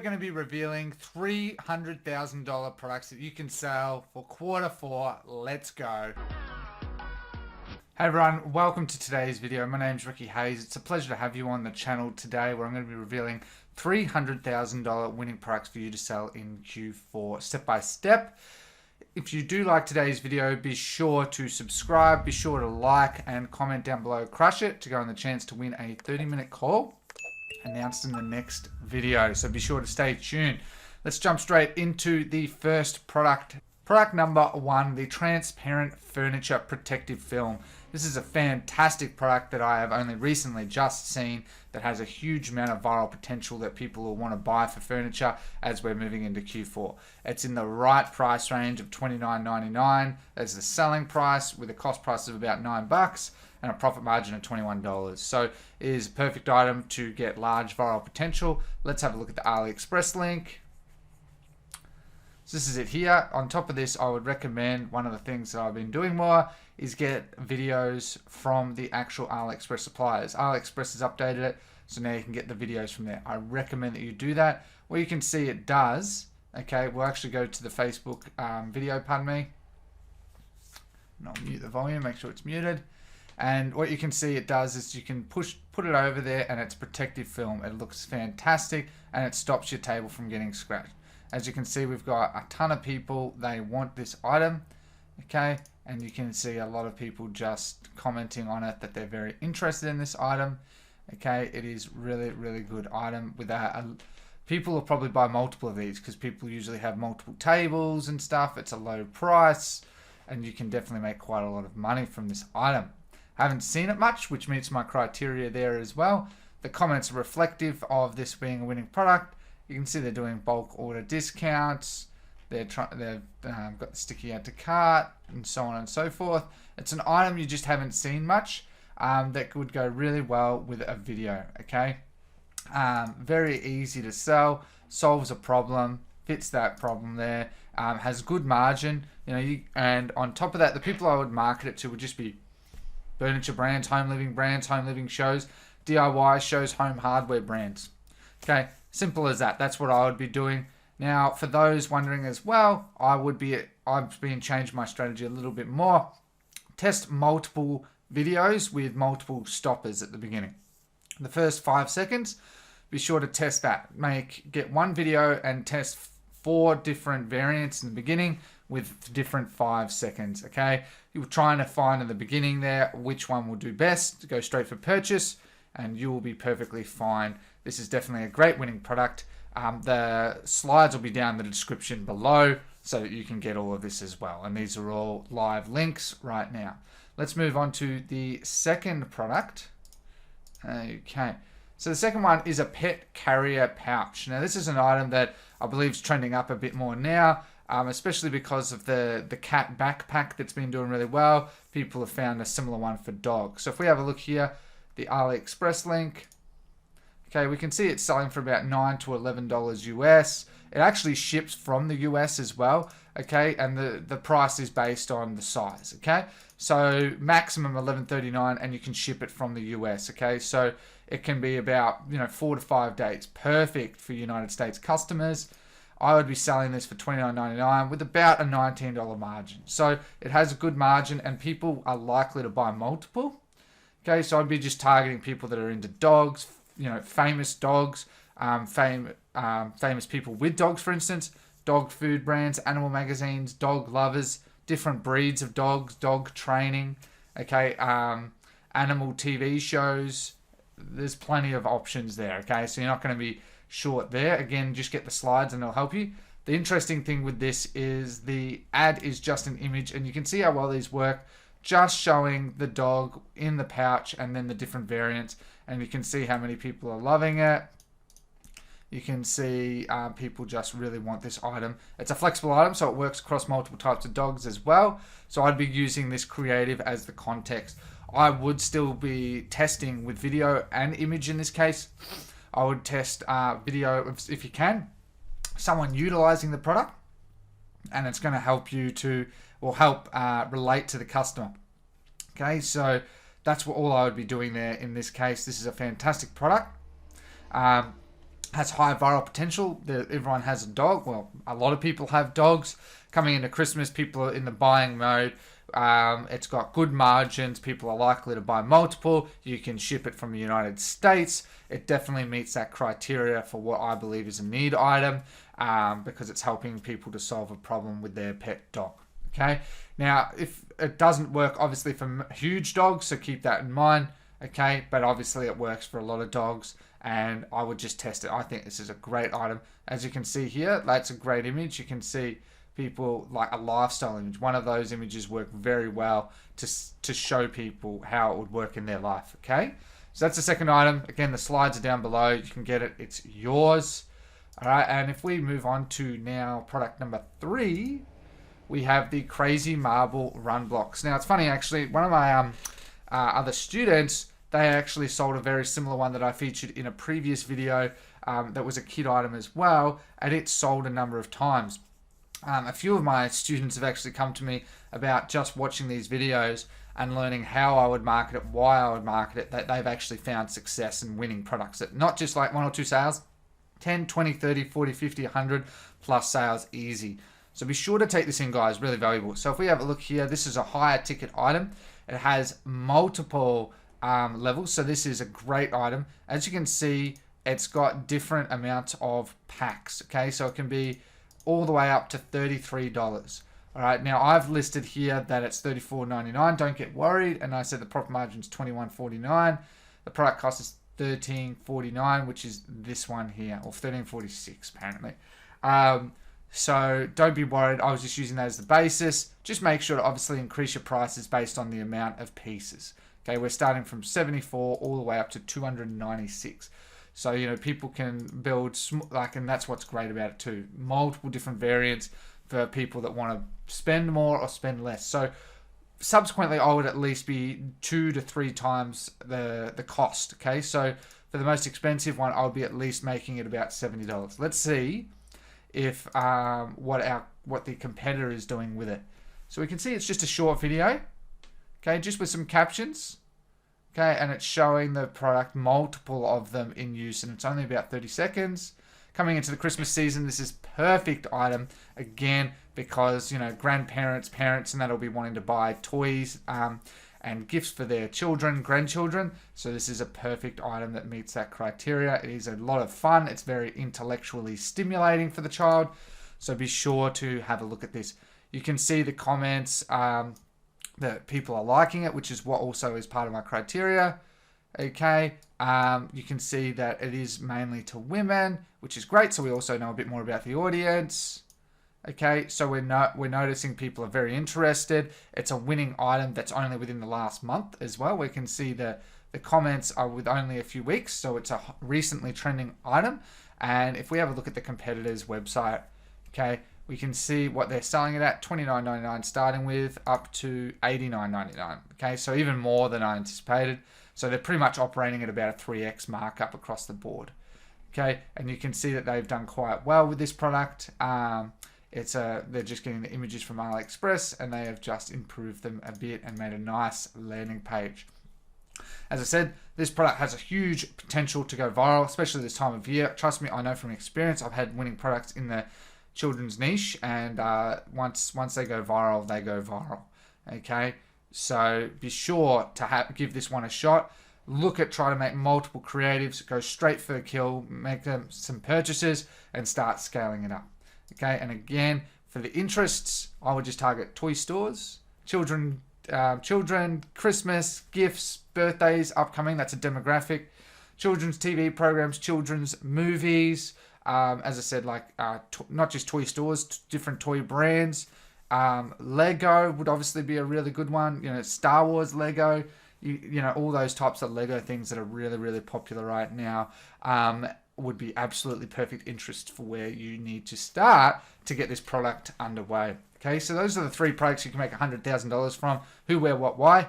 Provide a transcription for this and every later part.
going to be revealing $300,000 products that you can sell for Q4. Let's go. Hey everyone, welcome to today's video. My name's Ricky Hayes. It's a pleasure to have you on the channel today where I'm going to be revealing $300,000 winning products for you to sell in Q4 step by step. If you do like today's video, be sure to subscribe, be sure to like and comment down below. Crush it to go on the chance to win a 30-minute call announced in the next video. So be sure to stay tuned. Let's jump straight into the first product. Product number one, the transparent furniture protective film. This is a fantastic product that I have only recently just seen that has a huge amount of viral potential that people will want to buy for furniture as we're moving into Q4. It's in the right price range of $29.99. That's the selling price with a cost price of about $9 and a profit margin of $21. So it is a perfect item to get large viral potential. Let's have a look at the AliExpress link. So this is it here. On top of this, I would recommend one of the things that I've been doing more is get videos from the actual AliExpress suppliers. AliExpress has updated it, so now you can get the videos from there. I recommend that you do that. What you can see it does, okay, we'll actually go to the Facebook video, pardon me. And I'll mute the volume, make sure it's muted. And what you can see it does is you can put it over there and it's protective film. It looks fantastic and it stops your table from getting scratched. As you can see, we've got a ton of people, they want this item, okay? And you can see a lot of people just commenting on it that they're very interested in this item, okay? It is really, really good item. With people will probably buy multiple of these because people usually have multiple tables and stuff. It's a low price and you can definitely make quite a lot of money from this item. Haven't seen it much, which meets my criteria there as well. The comments are reflective of this being a winning product. You can see they're doing bulk order discounts. They've got the sticky add to cart and so on and so forth. It's an item you just haven't seen much that would go really well with a video, okay? Very easy to sell, solves a problem, fits that problem there, has good margin, and on top of that, the people I would market it to would just be furniture brands, home living shows, DIY shows, home hardware brands. Okay, simple as that. That's what I would be doing. Now, for those wondering as well, I've been changing my strategy a little bit more. Test multiple videos with multiple stoppers at the beginning. The first 5 seconds, be sure to test that. Get one video and test 4 different variants in the beginning with different 5 seconds, okay? You're trying to find in the beginning there which one will do best. Go straight for purchase and you will be perfectly fine. This is definitely a great winning product. The slides will be down in the description below so that you can get all of this as well. And these are all live links right now. Let's move on to the second product. Okay. So the second one is a pet carrier pouch. Now this is an item that I believe is trending up a bit more now, especially because of the cat backpack that's been doing really well. People have found a similar one for dogs. So if we have a look here, the AliExpress link, okay, we can see it's selling for about $9 to $11 US. It actually ships from the US as well, okay, and the price is based on the size, okay? So maximum $11.39 and you can ship it from the US, okay? So it can be about 4 to 5 days. Perfect for United States customers. I would be selling this for $29.99 with about a $19 margin. So it has a good margin and people are likely to buy multiple. Okay, so I'd be just targeting people that are into dogs, famous dogs, famous people with dogs, for instance, dog food brands, animal magazines, dog lovers, different breeds of dogs, dog training, okay, animal TV shows. There's plenty of options there, okay? So you're not going to be short there. Again, just get the slides and it'll help you. The interesting thing with this is the ad is just an image and you can see how well these work. Just showing the dog in the pouch and then the different variants, and you can see how many people are loving it. You can see people just really want this item. It's a flexible item, so it works across multiple types of dogs as well. So I'd be using this creative as the context. I would still be testing with video and image in this case. I would test video if you can. Someone utilizing the product, and it's going to help you to, or help relate to the customer. Okay, so that's what all I would be doing there in this case. This is a fantastic product. has high viral potential. Everyone has a dog. Well, a lot of people have dogs. Coming into Christmas, people are in the buying mode. It's got good margins. People are likely to buy multiple. You can ship it from the United States. It definitely meets that criteria for what I believe is a need item, because it's helping people to solve a problem with their pet dog. Okay. Now, if it doesn't work, obviously, for huge dogs, so keep that in mind. Okay. But obviously, it works for a lot of dogs, and I would just test it. I think this is a great item. As you can see here, that's a great image. You can see people like a lifestyle image. One of those images work very well to show people how it would work in their life. Okay. So that's the second item. Again, the slides are down below. You can get it. It's yours. All right. And if we move on to now product number 3, we have the Crazy Marble Run Blocks. Now, it's funny, actually. One of my other students, they actually sold a very similar one that I featured in a previous video that was a kit item as well, and it sold a number of times. A few of my students have actually come to me about just watching these videos and learning how I would market it, why I would market it, that they've actually found success in winning products. That not just like 1 or 2 sales, 10, 20, 30, 40, 50, 100 plus sales easy. So be sure to take this in, guys. Really valuable. So if we have a look here, this is a higher ticket item. It has multiple levels. So this is a great item. As you can see, it's got different amounts of packs. Okay, so it can be all the way up to $33. All right, now I've listed here that it's $34.99. Don't get worried. And I said the profit margin is $21.49. The product cost is $13.49, which is this one here, or $13.46 apparently. So don't be worried. I was just using that as the basis. Just make sure to obviously increase your prices based on the amount of pieces. Okay, we're starting from 74 all the way up to 296. So, you know, people can build, and that's what's great about it too. Multiple different variants for people that want to spend more or spend less. So subsequently, I would at least be 2 to 3 times the cost. Okay, so for the most expensive one, I would be at least making it about $70. Let's see if what the competitor is doing with it. So we can see it's just a short video. Okay, just with some captions. Okay, and it's showing the product, multiple of them in use, and it's only about 30 seconds. Coming into the Christmas season, this is perfect item, again, because, you know, grandparents, parents, and that'll be wanting to buy toys and gifts for their children, grandchildren. So this is a perfect item that meets that criteria. It is a lot of fun. It's very intellectually stimulating for the child. So be sure to have a look at this. You can see the comments that people are liking it, which is what also is part of my criteria. Okay, you can see that it is mainly to women, which is great. So we also know a bit more about the audience. Okay, so we're noticing people are very interested. It's a winning item that's only within the last month as well. We can see the comments are with only a few weeks, so it's a recently trending item. And if we have a look at the competitor's website, okay, we can see what they're selling it at, $29.99 starting with, up to $89.99. Okay, so even more than I anticipated. So they're pretty much operating at about a 3x markup across the board. Okay, and you can see that they've done quite well with this product. They're just getting the images from AliExpress, and they have just improved them a bit and made a nice landing page. As I said, this product has a huge potential to go viral, especially this time of year. Trust me, I know from experience. I've had winning products in the children's niche, and once they go viral, they go viral. Okay, so be sure to give this one a shot. Try to make multiple creatives, go straight for the kill, make them some purchases, and start scaling it up. Okay, and again, for the interests, I would just target toy stores, children, Christmas, gifts, birthdays, upcoming. That's a demographic. Children's TV programs, children's movies. As I said, like not just toy stores, different toy brands. Lego would obviously be a really good one. You know, Star Wars Lego. You know, all those types of Lego things that are really, really popular right now. Would be absolutely perfect interest for where you need to start to get this product underway. Okay, so those are the 3 products you can make $100,000 from. Who, where, what, why.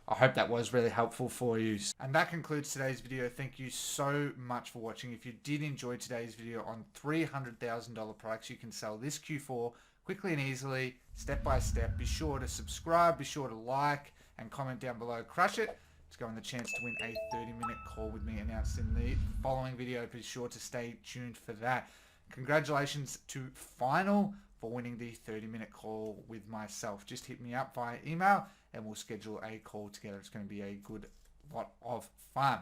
I hope that was really helpful for you. And that concludes today's video. Thank you so much for watching. If you did enjoy today's video on $300,000 products you can sell this Q4 quickly and easily, step by step, be sure to subscribe, be sure to like and comment down below. Crush it. to go on the chance to win a 30-minute call with me announced in the following video. Be sure to stay tuned for that. Congratulations to Final for winning the 30-minute call with myself. Just hit me up via email and we'll schedule a call together. It's going to be a good lot of fun.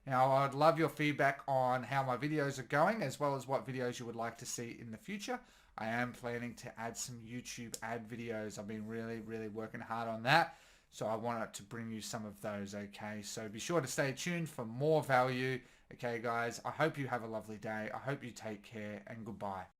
Now, I'd love your feedback on how my videos are going, as well as what videos you would like to see in the future. I am planning to add some YouTube ad videos. I've been really working hard on that. So I wanted to bring you some of those, okay? So be sure to stay tuned for more value. Okay, guys, I hope you have a lovely day. I hope you take care, and goodbye.